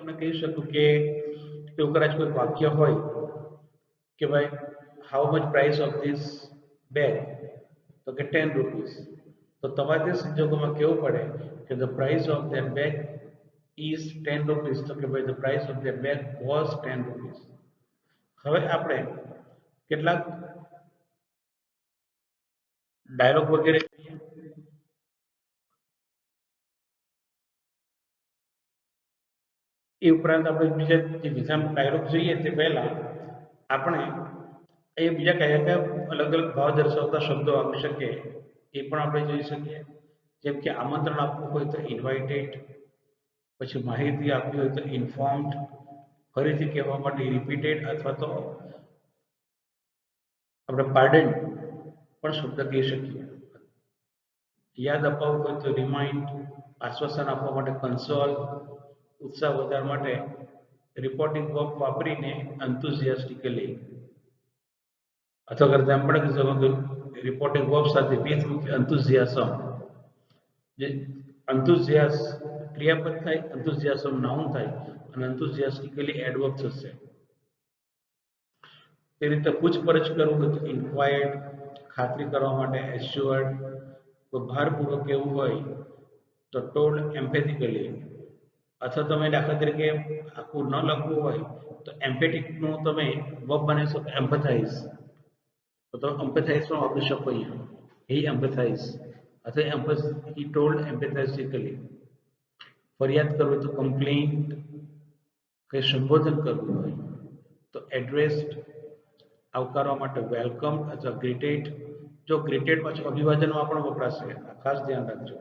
તમને કહી શકું કે એવું કદાચ કોઈ વાક્ય હોય કે ભાઈ how much price of this bag, તો કે 10 રૂપીસ, તો તમારે તે સંજોગોમાં કેવું પડે કે the price of that bag is 10 rupees, તો કે ભાઈ the price of that bag was 10 rupees. હવે આપણે કેટલાક ડાયલોગ વગેરે એ ઉપરાંત આપણે બીજા જે બીજા ડાયલોગ જોઈએ તે પહેલા આપણે એ બીજા કયા કયા અલગ અલગ ભાવ દર્શાવતા શબ્દો આવી શકે એ પણ આપણે જોઈ શકીએ. જેમ કે આમંત્રણ આપવું હોય તો ઇન્વાઇટેડ, પછી માહિતી આપવી હોય તો ઇન્ફોર્મ્ડ, ફરીથી કહેવા માટે રિપીટેડ, અથવા તો આપણે પાર્ડન પણ શબ્દ કહી શકીએ. યાદ અપાવવું હોય તો રિમાઇન્ડ, આશ્વાસન આપવા માટે કન્સોલ, ઉત્સાહ વધારવા માટે રિપોર્ટિંગ વર્બ વાપરીને એન્થુઝિયાસ્ટિકલી, અથવા કરતા એમ પણ કહી શકો કે રિપોર્ટિંગ વર્બ સાથે વિથ એન્થુઝિયાઝમ. જે એન્થુઝિયાસ ક્રિયાપદ થાય, એન્થુઝિયાઝમ નાઉન થાય અને એન્થુઝિયાસ્ટિકલી એડવર્બ થશે. તે રીતે પૂછપરછ કરવું હોય તો ઇન્ક્વાયર્ડ, ખાતરી કરવા માટે એશ્યોર્ડ, ભારપૂર્વક કેવું હોય તો ટોલ્ડ એમ્પેથિકલી, અથવા તમે દાખલા તરીકે આખું ન લખવું હોય તો એમ્પેટિકનું તમે વર્બ બનાવી શકો એમ્પેથાઇઝ, તો તમે એમ્પેથાઇઝ પણ વાપરી શકો. અહીંયા હી એમ્પેથાઇઝ અથવા હી ટોલ્ડ એમ્પેથાઇઝિકલી. ફરિયાદ કરવી તો કમ્પ્લેન્ટ, કંઈ સંબોધન કરવું હોય તો એડ્રેસ્ડ, આવકારવા માટે વેલકમ અથવા ગ્રીટેડ. જો ગ્રીટેડ પાછું અભિવાદનમાં પણ વપરાશે, ખાસ ધ્યાન રાખજો.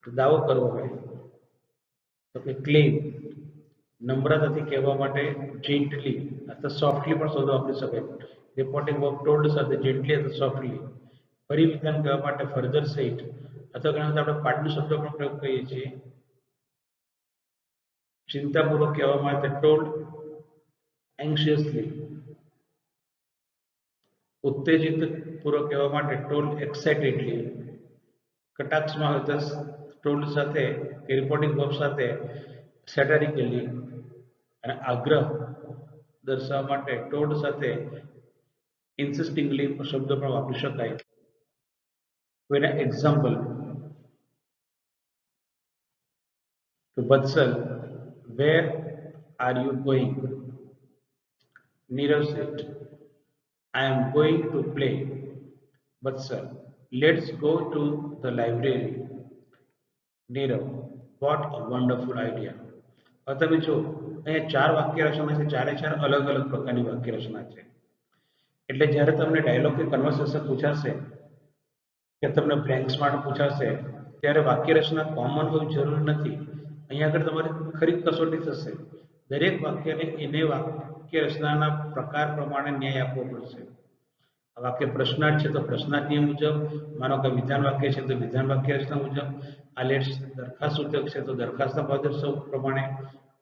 દાવો કરવો હોય તો કે ક્લેમ, નમ્રતાથી કહેવા માટે જેન્ટલી અથવા સોફ્ટલી પણ શબ્દ વાપરી શકાય. રિપોર્ટિંગ વર્બ ટોલ્ડ સાથે જેન્ટલી અથવા સોફ્ટલી. ફરી વિધાન કહેવા માટે ફર્ધર સેટ, અથવા ઘણા વખત આપણે પાર્ટનર શબ્દ પણ પ્રયોગ કરીએ છીએ. ચિંતાપૂર્વક કહેવા માટે ટોલ્ડ એન્શિયસલી. ઉત્તેજિત પૂર્વક કહેવા માટે ટોલ્ડ એક્સાઇટેડલી. કટાક્ષમાં હોય તો ટોલ્ડ સાથે કે રિપોર્ટિંગ વર્બ સાથે સેટારિકલી. અને આગ્રહ દર્શાવવા માટે ટોલ્ડ સાથે ઇન્સિસ્ટિંગલી શબ્દ પણ વાપરી શકાય. કોઈના એક્ઝામ્પલ તો Vatsal, where are you going? Nirav Seth, I am going to play. Vatsal, let's go to the library. Nirav, what a wonderful idea. હવે તમે જો અહીંયા 4 વાક્ય રચના છે, ચારે ચાર અલગ અલગ પ્રકારની વાક્ય રચના છે. એટલે જ્યારે તમને ડાયલોગ કે કન્વર્સેશન પૂછાશે કે તમને બ્લેન્ક્સ માટે પૂછાશે, ત્યારે વાક્ય રચના કોમન હોવી જરૂરી નથી. અહીંયા આગળ તમારે ખરી કસોટી થશે. દરેક વાક્યને એને વાક્ય રચનાના પ્રકાર પ્રમાણે ન્યાય આપવો પડશે. આ વાક્ય પ્રશ્નાર્થ છે તો પ્રશ્નાર્થ નિયમ મુજબ, માનો કે વિધાન વાક્ય છે તો વિધાન વાક્ય રચના મુજબ, આ લેટ્સ દરખાસ્ત સૂચક છે તો દરખાસ્તના ભાવ દર્શાવ પ્રમાણે,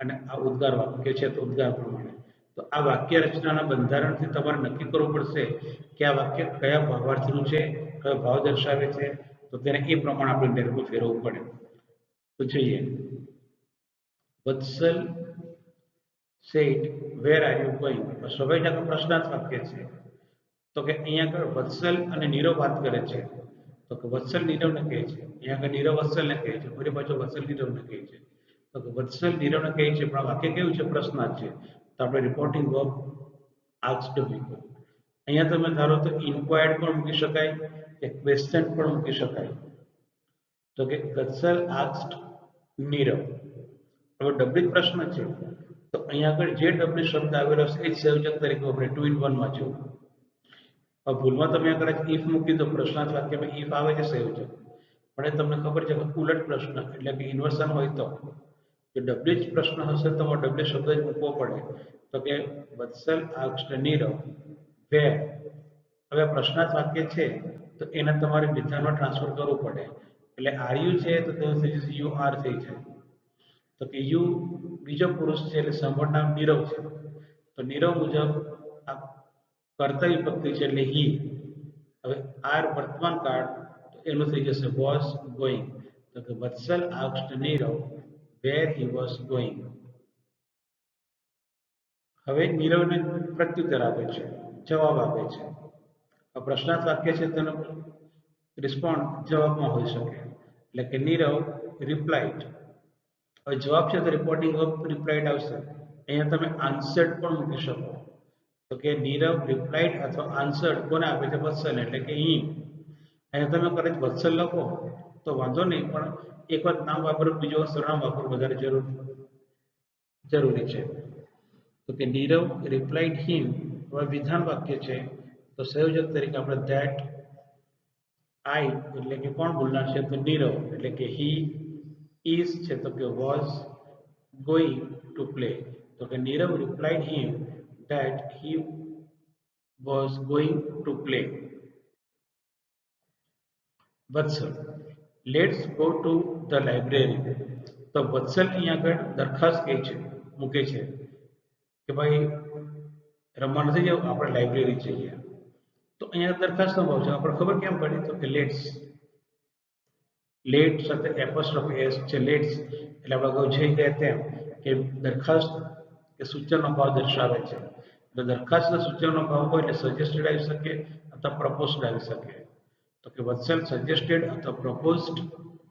અને આ ઉદ્ગાર વાક્ય છે તો ઉદ્ગાર પ્રમાણે. તો આ વાક્ય રચનાના બંધારણથી તમારે નક્કી કરવું પડશે કે આ વાક્ય કયા ભાવાર્થનું છે, કયો ભાવ દર્શાવે છે, તો તેને એ પ્રમાણે આપણે ડાયરેક્ટ ફેરવવું પડે. તો જોઈએ, Vatsal said, where are you going? સ્વાભાવિક પ્રશ્નાર્થ વાક્ય છે. તો કે અહીંયા આગળ વત્સલ અને નીરવ વાત કરે છે, તો કે વત્સલ નીરવને કહે છે. અહીંયા આગળ નીરવ વત્સલને કહે છે, ફરી પાછો વત્સલ નીરવને કહે છે. તો કે વત્સલ નીરવને કહે છે, પણ વાક્ય કેવું છે? પ્રશ્નાર્થ છે. તો આપણે રિપોર્ટિંગ વર્બ આસ્ક્ડ મૂકો. અહીંયા તમે ધારો તો ઇન્ક્વાયર્ડ પણ મૂકી શકાય કે ક્વેશ્ચન પણ મૂકી શકાય. તો કે વત્સલ આસ્ક્ડ નીરવ. હવે ડબલ પ્રશ્ન છે તો અહીંયા આગળ જે ડબલ શબ્દ આવેલો છે એ જ સંયોજક તરીકે આપણે 2 in 1 માં જેવું. હવે ભૂલમાં તમે આગળ ઇફ મૂકી તો પ્રશ્નાર્થ વાક્યમાં ઇફ આવે છે સંયોજક, પણ એ તમને ખબર છે કે ઉલટ પ્રશ્ન એટલે કે ઇન્વર્ઝન હોય તો જો ડબલ જ પ્રશ્ન હશે તો ડબલ શબ્દ જ મૂકવો પડે. તો કે વત્સલ આસ્ક્ડ નીરવ વેર. હવે પ્રશ્નાર્થ વાક્ય છે તો એને તમારે વિધાનમાં ટ્રાન્સફર કરવું પડે. એટલે આર યુ છે તો તેનું થઈ જશે યુ આર થઈ જાય. તો કે યુ બીજો પુરુષ છે એટલે સંબોધનામ નીરવ છે, તો નીરવ મુજબ આ કર્તા વિભક્તિ છે એટલે હી. હવે આર વર્તમાન કાળ તો એનું થઈ જશે વોઝ ગોઈંગ. તો કે Vatsal asked Nirav where he was going. હવે નીરવને પ્રત્યુત્તર આપે છે, જવાબ આપે છે. આ પ્રશ્નાર્થ વાક્ય છે તેનો રિસ્પોન્ડ જવાબમાં હોઈ શકે, એટલે કે નીરવ રિપ્લાઇડ. હવે જવાબ છે તો રિપોર્ટિંગ ઓફ રિપ્લાઇડ આવશે. અહીંયા તમે આન્સર્ડ પણ મૂકી શકો, તો કે નીરવ રિપ્લાઇડ અથવા આન્સર્ડ કોને આપે છે? વત્સલ, એટલે કે હી. અહીંયા તમે કદાચ વત્સલ લખો તો વાંધો નહીં, પણ એક વાર નામ વાપરવું, બીજો વાર સરનામ વાપરવું વધારે જરૂરી છે. તો કે નીરવ રિપ્લાઇડ હિમ. હવે વિધાન વાક્ય છે તો સંયોજક તરીકે આપણે ધેટ આઈ, એટલે કે કોણ બોલનાર છે? તો નીરવ, એટલે કે હી. ઇઝ છે તો કે વોઝ. ગોઈંગ ટુ પ્લે, તો કે Nirav replied him that he was going to play. Vatsal, let's go to the library. તો વત્સલ અહીંયા આગળ દરખાસ્ત કહે છે, મૂકે છે કે ભાઈ રમવા નથી જવું, આપણે લાઇબ્રેરી જઈએ. તો અહીંયા દરખાસ્તનો ભાવ છે, આપણે ખબર કેમ પડી? તો કે લેટ્સ. લેટ સાથે એપોસ્ટ્રોફી એસ છે, લેટ્સ, એટલે આપણે અગાઉ જોઈ ગયા તેમ કે દરખાસ્ત કે સૂચનનો ભાવ દર્શાવે છે. એટલે દરખાસ્તના સૂચનનો ભાવ હોય એટલે સજેસ્ટેડ આવી શકે અથવા પ્રપોઝડ આવી શકે. તો કે વત્સલ સજેસ્ટેડ અથવા પ્રપોઝડ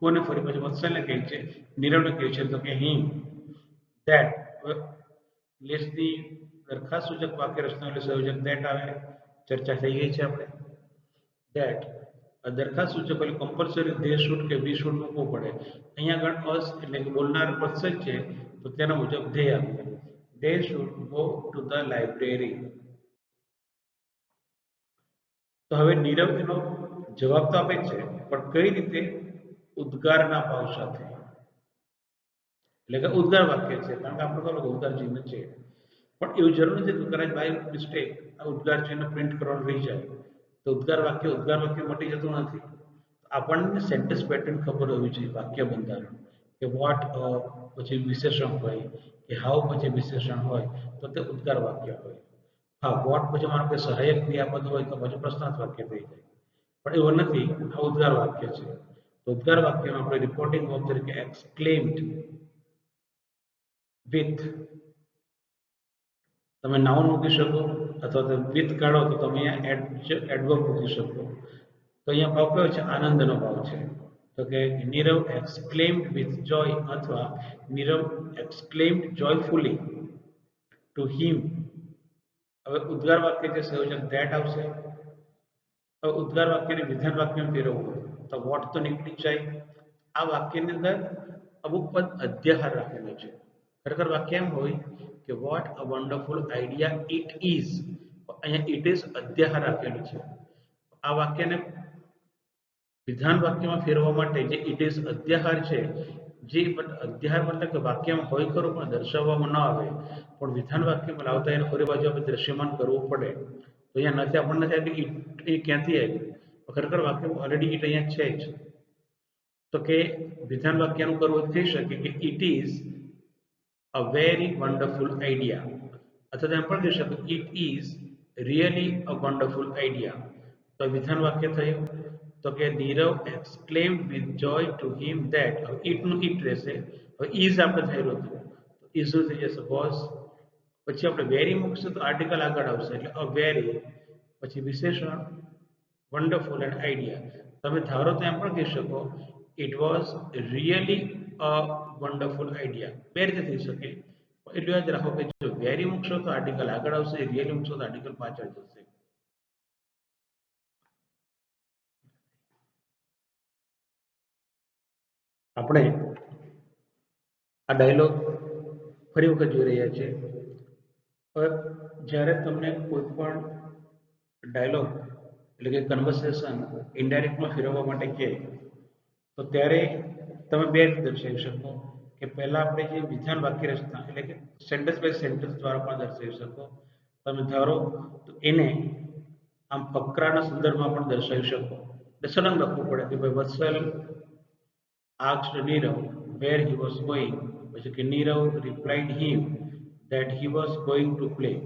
કોને? ફરી પછી વત્સલને કહે છે, નીરવને કહે છે તો કે હિમ. ધેટ, લેટ્સની દરખાસ્ત સૂચક વાક્ય રચના એટલે સંયોજક ધેટ આવે, ચર્ચા થઈ ગઈ છે આપણે. ધેટ દરખાસ્ત સૂચક એટલે કમ્પલસરી ધે શુડ કે વી શુડ મૂકવું પડે. અહીંયા આગળ અસ એટલે કે બોલનાર વત્સલ છે તો તેના મુજબ ધે આવે. They should go to the library. તો હવે નીરવ એનો જવાબ તો આપે છે, પણ કઈ રીતે? ઉદ્ગારના ભાવ સાથે, એટલે કે ઉદ્ગાર વાક્ય છે, કારણ કે આપણે ખબર ઉદ્ગાર ચિહ્ન છે. પણ એવું જરૂર નથી કે કદાચ બાય મિસ્ટેક આ ઉદ્ગાર ચિહ્ન પ્રિન્ટ કરવાનું રહી જાય તો ઉદ્ગાર વાક્ય મટી જતું નથી. આપણને સેન્ટેન્સ પેટર્ન ખબર હોવી જોઈએ, વાક્ય બંધારણ, કે વોટ પછી વિશેષણ હોય, કે હાઉ પછી વિશેષણ હોય તો તે ઉદ્ગાર વાક્ય હોય. હા, વોટ પછી માનો કે સહાયક ક્રિયાપદ હોય તો પછી પ્રશ્નાર્થ વાક્ય થઈ જાય, પણ એવું નથી. આ ઉદ્ગાર વાક્ય છે. તો ઉદ્ગાર વાક્યમાં આપણે રિપોર્ટિંગ વર્બ તરીકે એક્સક્લેમ્ડ વિથ, તમે નાઉન મૂકી શકો, અથવા તો વિથ કાઢો તો તમે અહીંયા એડવર્બ મૂકી શકો. તો અહીંયા ભાવ કયો છે? આનંદનો ભાવ છે. તો કે નીરવ એક્સક્લેમ્ડ વિથ જોય અથવા નીરવ એક્સક્લેમ્ડ જોયફુલી ટુ હિમ. હવે ઉદ્ગાર વાક્ય જે સંયોજક ધેટ આવશે. હવે ઉદ્ગાર વાક્યને વિધાન વાક્યમાં ફેરવવું તો વોટ તો નીકળી જાય. આ વાક્યની અંદર અમુક પદ અધ્યાહાર રાખેલો છે. ખરેખર વાક્ય એમ હોય કે what a wonderful idea it is. અહીંયા ઇટ ઇઝ અધ્યાહાર રાખેલું છે. આ વાક્યને વિધાન વાક્યમાં ફેરવવા માટે જે ઇટ ઇઝ અધ્યાહાર છે, જે અધ્યાહાર મતલબ કે વાક્યમાં હોય ખરું પણ દર્શાવવામાં ન આવે, પણ વિધાન વાક્યમાં લાવતા એને ફરી બાજુ આપણે દ્રશ્યમાન કરવું પડે. તો અહીંયા નથી, આપણને થાય કે ઇટ એ ક્યાંથી આવ્યું? ખરેખર વાક્યમાં ઓલરેડી ઇટ અહીંયા છે જ. તો કે વિધાન વાક્યનું કરવું થઈ શકે કે it is a very wonderful idea, અથવા એમ પણ કહી શકો it is really a wonderful idea. તો વિધાન વાક્ય થયું. તો કે Nirav exclaimed with Joy to him that. હવે ઇટનું ઇટ રહેશે. હવે ઇઝ આપણે થયેલું હતું તો ઇઝનું થઈ જશે વોઝ. પછી આપણે વેરી મૂકશું તો આર્ટિકલ આગળ આવશે, એટલે અ વેરી, પછી વિશેષણ વન્ડરફુલ એન્ડ આઈડિયા. તમે ધારો તો એમ પણ કહી શકો it was really a wonderful idea. બે રીતે થઈ શકે. એટલું યાદ રાખો કે જો વેરી મૂકશો તો આર્ટિકલ આગળ આવશે, રિયલી મૂકશો તો આર્ટિકલ પાછળ જશે. આપણે આ ડાયલોગ ફરી વખત જોઈ રહ્યા છીએ. જ્યારે તમને કોઈ પણ ડાયલોગ એટલે કે કન્વર્સેશન ઇનડાયરેક્ટમાં ફેરવવા માટે કહે તો ત્યારે તમે બે રીતે દર્શાવી શકો કે પહેલા આપણે જે વિધાન વાક્ય રચના એટલે કે સેન્ટેન્સ બાય સેન્ટેન્સ દ્વારા પણ દર્શાવી શકો. તમે ધારો તો એને આમ ફકરાના સંદર્ભમાં પણ દર્શાવી શકો. એટલે સળંગ લખવું પડે કે ભાઈ વત્સલ asked Nirav where he was going, પછી કે Nirav replied him that he was going to play.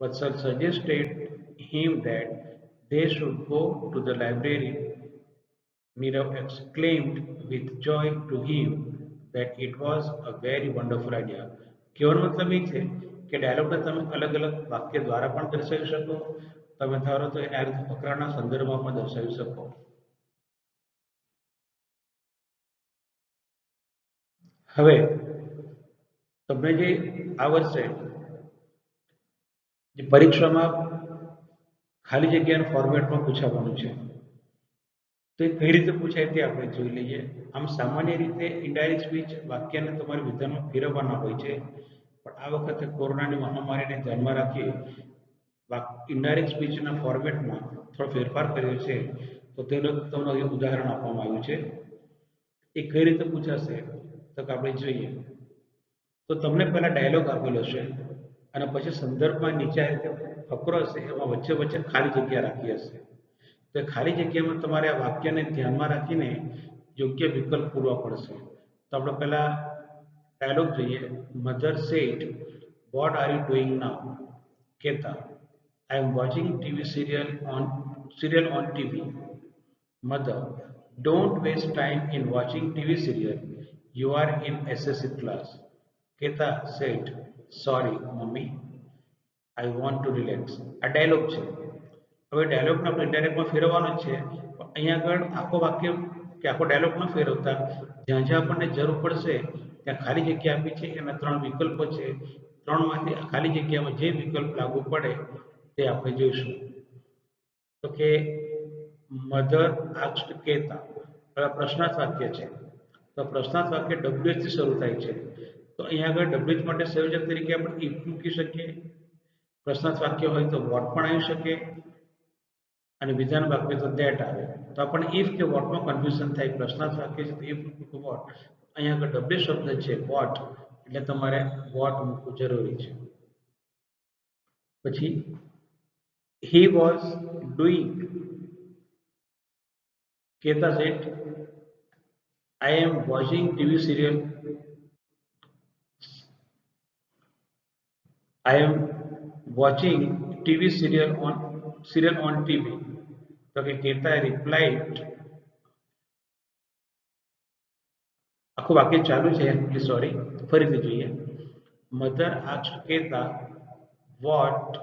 Vatsal suggested him that they should go to the library. Nirav exclaimed with joy to him that it was a very wonderful idea. કહેવાનો મતલબ એ છે કે ડાયલોગને તમે અલગ અલગ વાક્ય દ્વારા પણ દર્શાવી શકો, તમે ધારો તો એને આ રીતે ફકરાના સંદર્ભમાં પણ દર્શાવી શકો. હવે તમને જે આ વર્ષે જે પરીક્ષામાં ખાલી જગ્યાના ફોર્મેટમાં પૂછાવાનું છે તો એ કઈ રીતે પૂછાય તે આપણે જોઈ લઈએ. આમ સામાન્ય રીતે ઇનડાયરેક્ટ સ્પીચ વાક્યને તમારે વિધાનમાં ફેરવવાના હોય છે, પણ આ વખતે કોરોનાની મહામારીને ધ્યાનમાં રાખી ઇનડાયરેક્ટ સ્પીચના ફોર્મેટમાં થોડો ફેરફાર કર્યો છે. તો તેનું તમને ઉદાહરણ આપવામાં આવ્યું છે. એ કઈ રીતે પૂછાશે તો આપણે જોઈએ. તો તમને પહેલા ડાયલોગ આપેલો છે અને પછી સંદર્ભમાં નીચે આ રીતે ફકરો હશે, એમાં વચ્ચે વચ્ચે ખાલી જગ્યા રાખી હશે. તો ખાલી જગ્યામાં તમારે આ વાક્યને ધ્યાનમાં રાખીને યોગ્ય વિકલ્પ પૂરવા પડશે. તો આપણે પહેલા ડાયલોગ જોઈએ. Mother said, what are you doing now? Keta, I am watching TV serial on TV. Mother, don't waste time in watching TV serial. You are in SSC class. Keta said, sorry mummy, I want to relax. આ dialog છે. હવે ડાયલોગને આપણે ઇનડાયરેક્ટમાં ફેરવવાનો છે. અહીંયા આગળ આખો વાક્ય કે આખો ડાયલોગ ન ફેરવતા જ્યાં જ્યાં આપણને જરૂર પડશે ત્યાં ખાલી જગ્યા આપી છે. એના 3 વિકલ્પો છે. 3માંથી ખાલી જગ્યામાં જે વિકલ્પ લાગુ પડે તે આપણે જોઈશું. તો કે મધર આસ્ક્ડ કેતા, હવે પ્રશ્નાર્થ વાક્ય છે. તો પ્રશ્નાર્થ વાક્ય WH થી શરૂ થાય છે. તો અહીંયા આગળ WH માટે સંયોજક તરીકે આપણે if મૂકી શકીએ. પ્રશ્નાર્થ વાક્ય હોય તો વોટ પણ આવી શકે અને વિધાન વાક્ય તો ધેટ આવે. તો આપણને if કે વોટમાં કન્ફ્યુઝન થાય. પ્રશ્નાર્થ વાક્ય છે તો if કે વોટ. અહીંયા આગળ W શબ્દ છે વોટ, એટલે તમારે વોટ મૂકવું જરૂરી છે. પછી he was doing, Keta said, I am watching TV serial. I am watching TV serial on TV. તો કે Keta replied, આખું વાક્ય ચાલુ છે, સોરી ફરીથી જોઈએ. Mother asked Keta what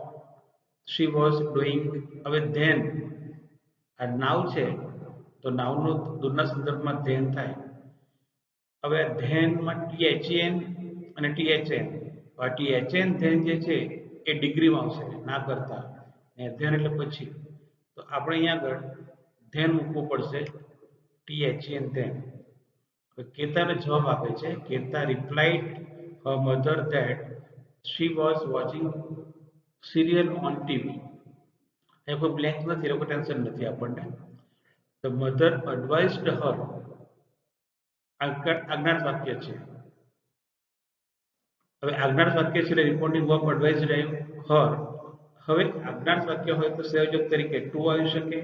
she was doing. હવે then આ નાવ છે તો નાવનું દૂરના સંદર્ભમાં ધેન થાય. હવે ધેનમાં THN અને THN. THN ધેન જે છે એ ડિગ્રીમાં આવશે, ના કરતા, ને ધેન એટલે પછી. તો આપણે અહીંયા આગળ ધેન મૂકવું પડશે, THN ધેન. હવે કેતાને જવાબ આપે છે. કેતા replied her mother that she was watching serial on TV. એ કોઈ બ્લેન્ક નથી, લોકો ટેન્શન નથી આપણને. The mother advised her, આજ્ઞાર્થ વાક્ય છે. હવે આજ્ઞાર્થ વાક્ય છે એટલે રિપોર્ટિંગ વર્બ એડવાઇઝડ her. હવે આજ્ઞાર્થ વાક્ય હોય તો સંયોજક તરીકે ટુ આવી શકે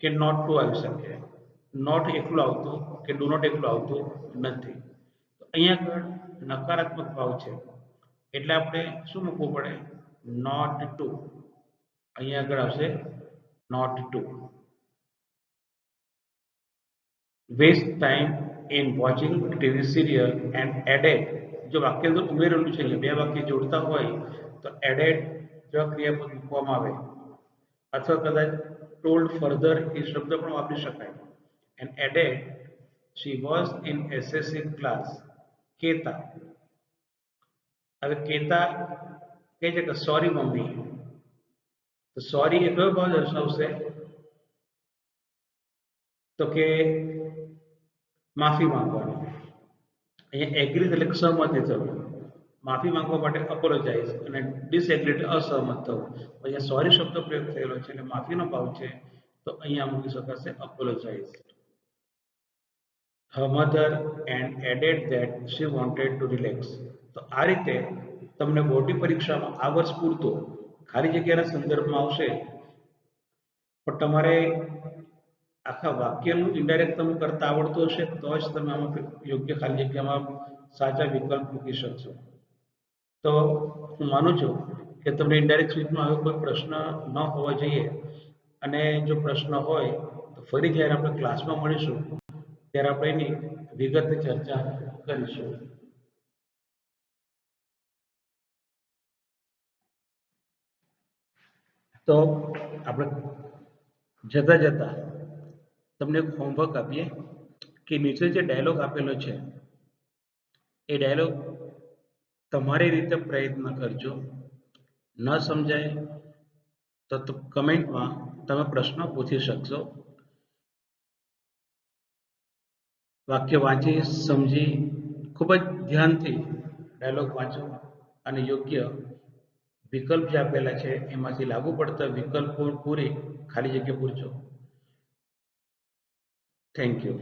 કે નોટ ટુ આવી શકે. નોટ એકલું આવતું કે ડુ નોટ એકલું આવતું નથી. તો અહીંયા આગળ નકારાત્મક ભાવ છે એટલે આપણે શું મૂકવું પડે? Not to. અહીંયા આગળ આવશે not to. waste time in watching TV serial and added. જો વાક્ય અંદર ઉમેરેલું છે, બે વાક્ય જોડતા હોય તો added જેવા ક્રિયાપદ મૂકવામાં આવે, અથવા કદાચ told further એ શબ્દ પણ વાપરી શકાય. and added she was in SSC class. કેતા, હવે કેતા કહે છે કે સોરી મમ્મી. તો સોરી એ કયો ભાવ દર્શાવશે? તો કે માફી માંગવાનું. અહીંયા એગ્રી એટલે સહમત થવું. માફી માંગવા માટે અપોલોજાઇઝ અને ડિસએગ્રી અસહમત થવું. અહીંયા સોરી શબ્દ પ્રયોગ થયેલો છે એટલે માફીનો ભાવ છે, તો અહીંયા મૂકી શકાશે અપોલોજાઇઝ. her mother and added that she wanted to relax. તો આ રીતે તમને બોર્ડની પરીક્ષામાં આ વર્ષ પૂરતો ખાલી જગ્યાના સંદર્ભમાં આવશે, પણ તમારે આખા વાક્યનું ઇનડાયરેક્ટ તમે કરતા આવડતું હશે તો જ તમે આમાં યોગ્ય ખાલી જગ્યામાં સાચા વિકલ્પ મૂકી શકશો. તો હું માનું છું કે તમને ઇનડાયરેક્ટ સ્પીચમાં હવે કોઈ પ્રશ્ન ન હોવા જોઈએ, અને જો પ્રશ્ન હોય તો ફરી જ્યારે આપણે ક્લાસમાં મળીશું ત્યારે આપણે એની વિગતે ચર્ચા કરીશું. તો આપણે જતા જતા તમને એક હોમવર્ક આપીએ કે નીચે જે ડાયલોગ આપેલો છે એ ડાયલોગ તમારી રીતે પ્રયત્ન કરજો. ન સમજાય તો કમેન્ટમાં તમે પ્રશ્ન પૂછી શકશો. વાક્ય વાંચી સમજી ખૂબ જ ધ્યાનથી ડાયલોગ વાંચો અને યોગ્ય વિકલ્પ જે આપેલા છે એમાંથી લાગુ પડતા વિકલ્પો પૂરી ખાલી જગ્યા પૂરજો. Thank you.